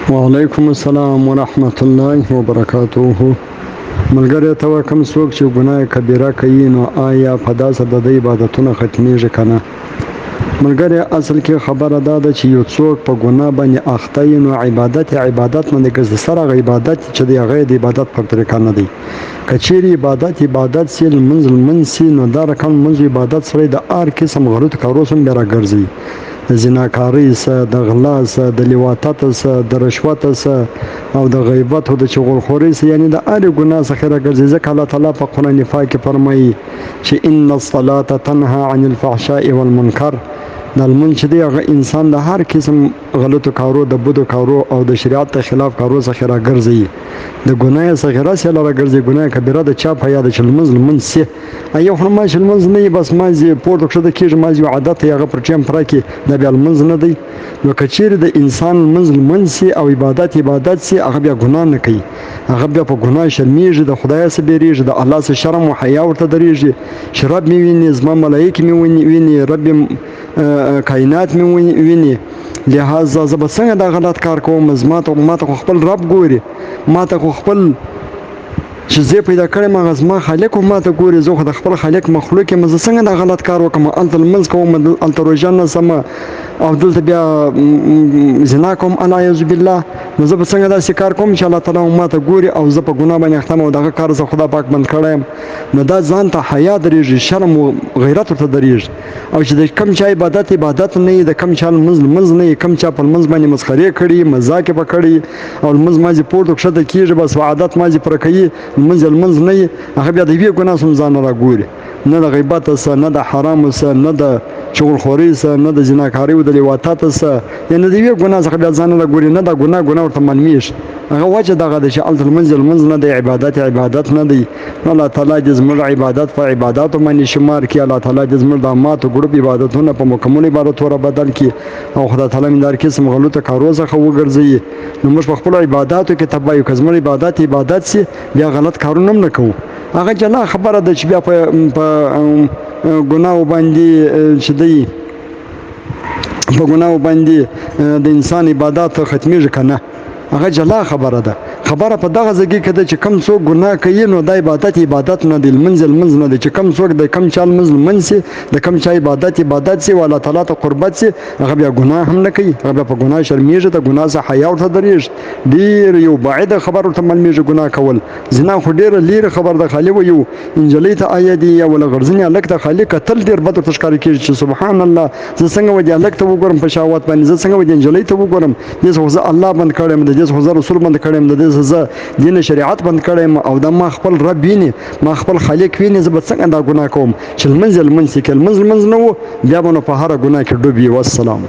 وعلیکم السلام ورحمت الله وبرکاته. ملګری ته کوم څوک چې ګناه کبیره کوي نو آیا په داسې د عبادتونه ختمیږي که نه؟ ملګری اصل کې خبره دا ده چې یو څوک په ګناه باندې اخته وي نو عبادت نه دی، که سره هغه عبادت چې دی هغه د عبادت په طریقه نه دی. که چیرې عبادت سي، لمونځ سي، نو دا رقم لمونځ عبادت سره د هر قسم غلطو کارو سم بیا راګرځي، د زناکارۍ سه، د غلا سه، د لواطت سه، د رشوت سه، او د غیبت او د چغلخورۍ سه، یعنی د هرې ګناه څخه راګرځي. ځکه الله تعالی په قرآن پاک کې فرمایي چې ان الصلاة تنهى عن الفحشاء والمنکر. د لمونځ چې دی هغه انسان د هر قسم غلطو کارو، د بدو کارو او د شریعت د خلاف کارو څخه راګرځي، د ګناه صغیره سه راګرځي. ګناه کبیره د چا په یاد چې لمونځ سي یو خو ما چې لمونځ نه وي بس مازې پورته کښته کېږي، مازې یو عادت دی هغه پر ټیم پوره کړي، دا بیا لمونځ نه دی. نو که چیرې د انسان لمونځ سي او عبادت سي، هغه بیا ګناه نه کوي، هغه بیا په ګناه شرمېږي، د خدای څخه بیریږي، د الله څخه شرم او حیا ورته درېږي چې رب مې ویني، زما ملایکې مې ویني، رب کائنات مې ویني، لہذا زه به څنګه دا غلط کار کوم؟ ما ته خو خپل رب ګوري، ما ته خو خپل چې زه پیدا کړم هغه زما خالق خو ما ته ګوري، زه خو د خپل خالق مخلوق یم، زه څنګه دا غلط کار وکړم؟ هلته لمونځ کوم، هلته روژه نیسم، او دلته بیا زنا کوم، العیاذ بالله. نو زه به څنګه داسې کار کوم چې الله تعالی ما ته ګوري او زه په ګناه باندې اخته یم او دغه کار زه خدا پاک بند کړی یم؟ نو دا ځان ته حیا درېږي، شرم او غیرت ورته درېږي. او چې د کوم چا عبادت نه وي، د کوم چا لمونځ نه وي، کوم چا په لمونځ باندې مسخرې کړي، مذاق یې په کړي، او لمونځ مازې پورته کښته کېږي، بس عادت مازې پوره کوي، لمونځ نه وي، هغه بیا د یوې ګناه سم ځان راګوري، نه د غیبت سه، نه د حرامو سه، نه د چغلخورۍ سه، نه د زناکارۍ او د لواطت سه، یعنې د یوې ګناه څخه بیا ځان راګوري، نه دا ګناه ورته معلومېږي. هغه وجه دغه ده چې هلته لمونځ نه دی، عبادت نه دی. نو الله تعالی دې زموږ عبادت په عباداتو باندې شمار کړي، الله تعالی دې زموږ د ماتو ګروپ عبادتونه په مکمل عبادتو را بدل کړي، او خدای تعالی مې د هر قسم غلطو کارو څخه وګرځوي. نو موږ په خپلو عباداتو کې تباه یو، که زموږ عبادت سي بیا غلط کارونه هم نه کوو. هغه جلا خبره ده چې بیا په ګناهو باندې چې دی په ګناهو باندې د انسان عبادت ختمیږي که نه، هغه جلا خبره ده. خبره په دغه ځای کې ده چې کوم څوک ګناه کوي نو دا عبادت نه دی، لمونځ نه دی. چې کوم څوک د کوم چا لمونځ سي، د کوم چا عبادت سي او الله تعالی ته قربت سي، هغه بیا ګناه هم نه کوي، هغه بیا په ګناه شرمېږي، د ګناه څخه حیا ورته درېږي. ډېر یو بعیده خبر ورته معلومېږي ګناه کول. زنا خو ډېره لیرې خبر ده، خالي و یو نجلۍ ته آیا دی یا ول غرضنې هلک ته خالي کتل ډېر بد ورته ښکاره کېږي چې سبحان الله، زه څنګه ودې هلک ته وګورم په شهوت باندې، زه څنګه ودې نجلۍ ته وګورم، دې څه خو زه الله بند کړی یم، د دې څه خو زه رسول بند کړی یم، د دې څه زه دین شریعت بند کړی یم، او دا ما خپل رب ویني، ما خپل خالق ویني، زه به څنګه دا ګناه کوم چې لمونځ سي؟ که لمونځ نه و بیا به نو په هره ګناه کې ډوب وي. والسلام.